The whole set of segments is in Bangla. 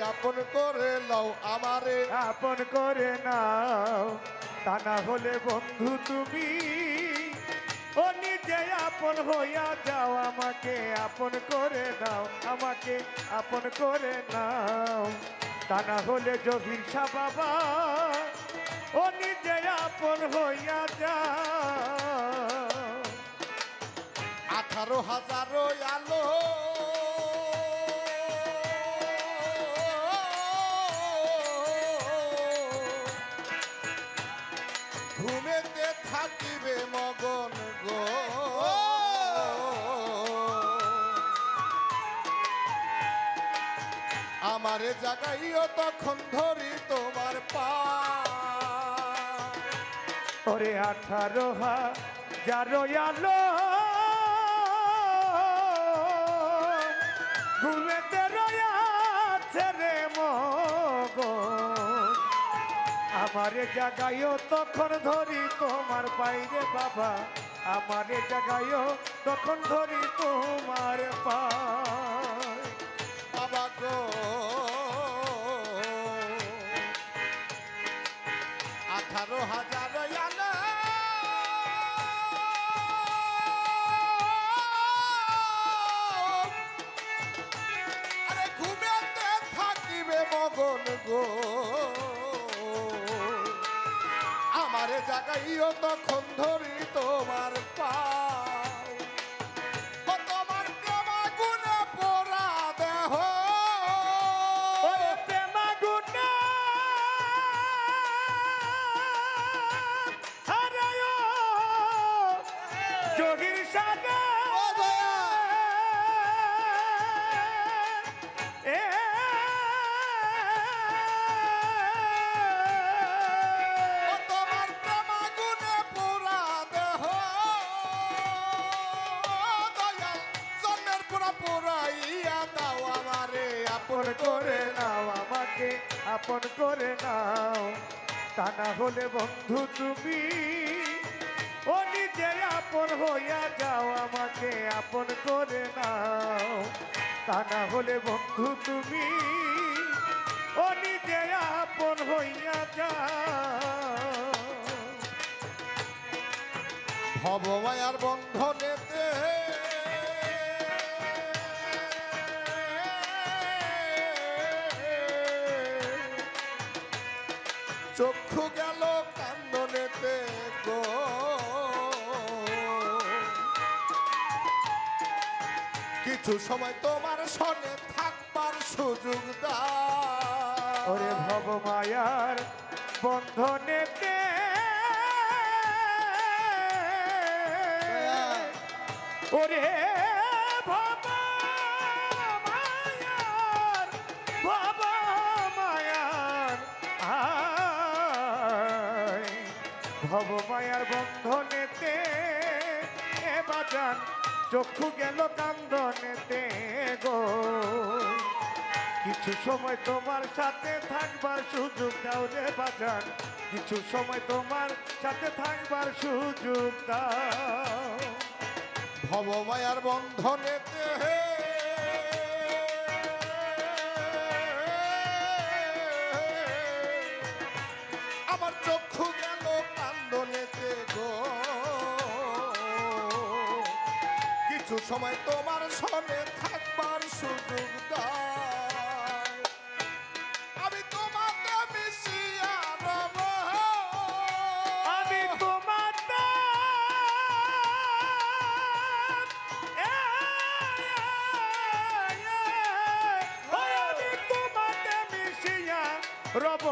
আপন করে লও আমারে আপন করে নাও, তা না হলে বন্ধু তুমি ও নিজে আপন হইয়া যাও। আমাকে আপন করে নাও, আমাকে আপন করে নাও, তা না হলে জহির শাহ বাবা ও নিজে আপন হইয়া যাও। 18,000 আলো ঘুমেতে থাকিবে মগন গো। আমারে জাগাইও তখন ধরি তোমার পা। ওরে 18,000 আলো ঘুমেতে রয়াছে রে মগন, আমারে জাগাইও তখন ধরি তোমার পাইরে বাবা, আমারে জাগাইও তখন ধরি তোমার পাই। বাবা গো 18,000 আলো আরে ঘুমেতে থাকিবে মগন গো। আমারে জাগাইও তখন ধরি তোমার পাও। ও তোমার প্রেম আগুনে পোড়া দেহ ওরে প্রেম আগুনে হারায়ো জহির সাগর ও দয়া। এ ও তোমার প্রেম আগুনে পোড়া দেহ দয়াল জন্মের পুরা পোড়াইয়া দাও আমারে আপন আপন করে নাও, আমাকে আপন করে নাও, তা না হলে বন্ধু তুমি ও নিজে আপন হইয়া যাও। আমাকে আপন করে নাও, তা না হলে বন্ধু তুমি ও নিজে আপন হইয়া যাও। ভবমায়ার বন্ধনেতে চক্ষু গেল কান্দনেতে গো। কিছু সময় তোমার সনে থাকবার সুযোগ দাও। ওরে ভব মায়ার বন্ধনেতে ওরে ভব মায়ার, ভব মায়ার আয়, ভব মায়ার বন্ধনেতে এ বাজান চক্ষু গেল কান্দনেতে গো। কিছু সময় তোমার সাথে থাকবার সুযোগ দাও রে বাজান, কিছু সময় তোমার সাথে থাকবার সুযোগ দাও। ভবমায়ার বন্ধনেতে আমার চক্ষু গেল কান্দনেতে গো। কিছু সময় তোমার সনে থাকবার সুযোগ দাও। আমি তোমাকে মিশিয়া রব, আমি তোমার আমি তোমাতে মিশিয়া রব।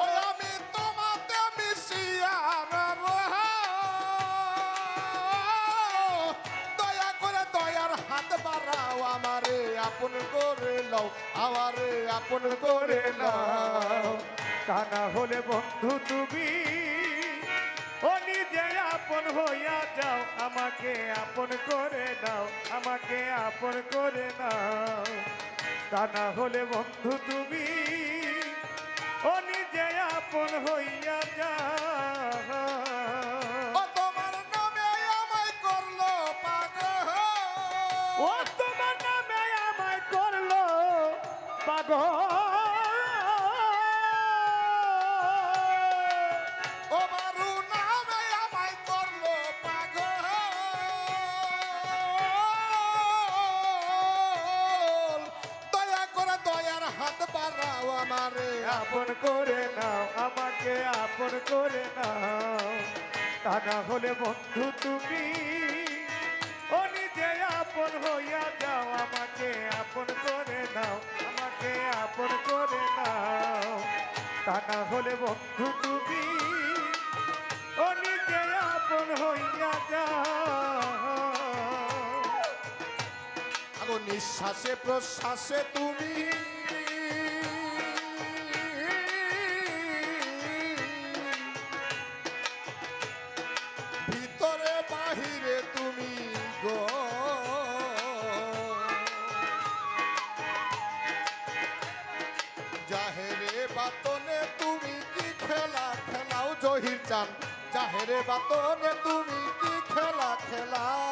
ওই আমি তোমাতে মিশিয়া রব। দয়া করে দয়ার হাত বাড়াও আমারে আপন করে লও, আমারে আপন করে করে নাও, তা না হলে বন্ধু তুমি ও নিজে আপন হইয়া যাও। আমাকে আপন করে নাও, আমাকে আপন করে নাও, তা না হলে বন্ধু তুমি ও নিজে আপন হইয়া যাও। ও তোমার নামে আমায় করলো পাগল। ও তোমার নামে ও বারু নামে আমায় করলো পাগল দয়া করে দয়ার হাত বাড়াও আমারে আপন করে নাও আমাকে আপন করে নাও তা না হলে বন্ধু তুমি ও নিজে আপন হইয়া যাও আমাকে আপন করে নাও আমাকে আপন করে নাও তা না হলে বন্ধু তুমি ও নিজে আপন হইয়া যাও আগো নিঃশ্বাসে প্রশ্বাসে তুমি ভিতরে বাহিরে তুমি গো জাহেরে বাতনে তুমি কি খেলা খেলাও জহির চান জাহেরে বাতনে তুমি কি খেলা খেলাও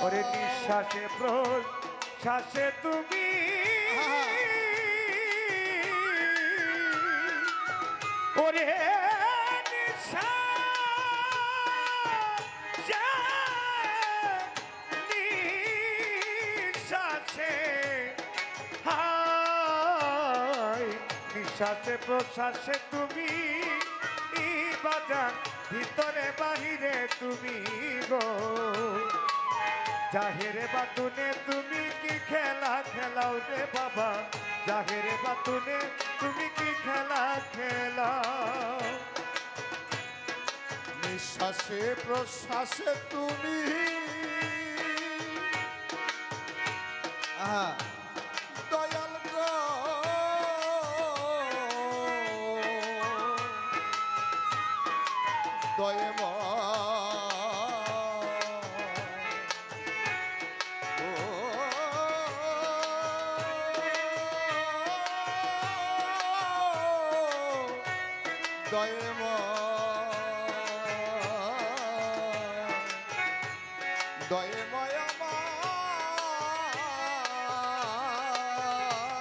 ওরে নিঃশ্বাসে প্রশ্বাসে তুমি ওরে নিঃশ্বাসে হায় নিঃশ্বাসে প্রশ্বাসে তুমি বাজান ভিতরে বাহিরে তুমি গো জাহেরে বাতুনে তুমি কি খেলা খেলাও রে বাবা জাহেরে বাতুনে তুমি কি খেলা খেলাও নিঃশ্বাসে প্রশ্বাসে তুমি দয়াল গো দয়ম দয়ম দয়ময়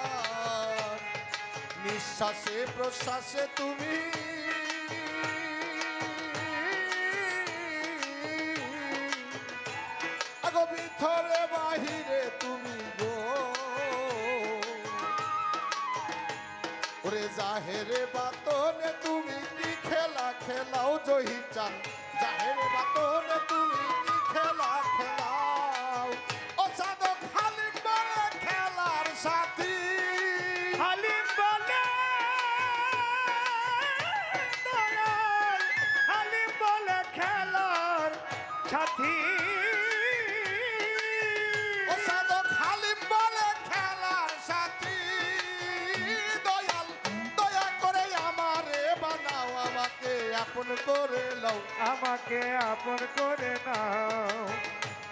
আমার নিঃশ্বাসে প্রশ্বাসে তুমি আগো ভিতরে বাহিরে তুমি গো ওরে জাহেরে বাতনে তুমি কি খেলা খেলাও জহির চান জাহেরে বাতনে তুমি কি খেলা খেলাও ও সাধক হালিম বলে খেলার সাথী হালিম বলে দয়াল হালিম বলে খেলার সাথী ও সাধক হালিম বলে খেলার সাথী দয়াল দয়া করে আমারে বানাও আমাকে আপন করে লও আমাকে আপন করে নাও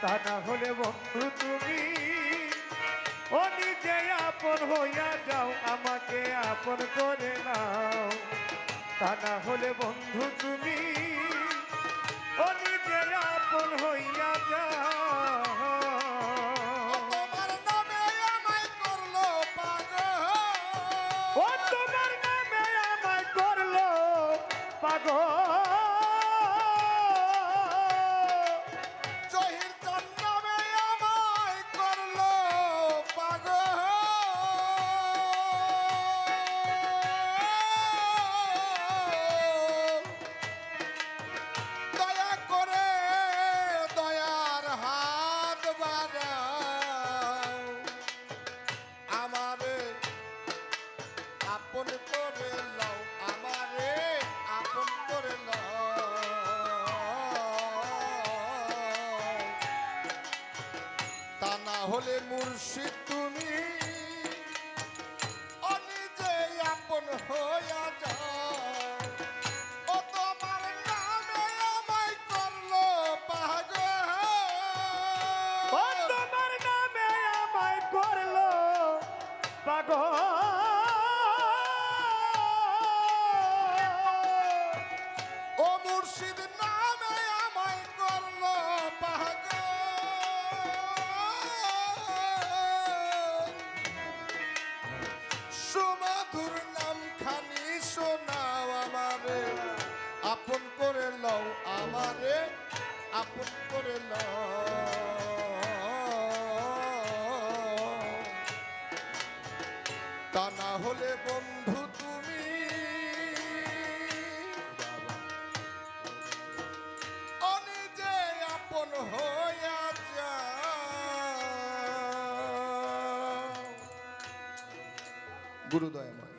তা না হলে বন্ধু তুমি ও নিজে আপন হইয়া যাও আমাকে আপন করে নাও তা না হলে বন্ধু তুমি ও নিজে আপন হইয়া যাও তোমার নামে আমায় করলো পাগল ও তোমার নামে আমায় করলো পাগল জহির চান নামে আমায় করলো পাগল দয়া করে দয়ার হাত বাড়াও আমারে আপন করে লও আমারে আপন করে লও তা না হলে মুর্শিদ তুমি অনিজে আপন হইয়া যাও ও তোমার নামে আমায় করলো পাগল ও তোমার নামে আমায় করলো পাগল ও মুর্শিদ নামে আমায় করলো পাগল হলে বন্ধু তুমি অনিজে আপন হইয়া যাও। গুরুদয়াময়।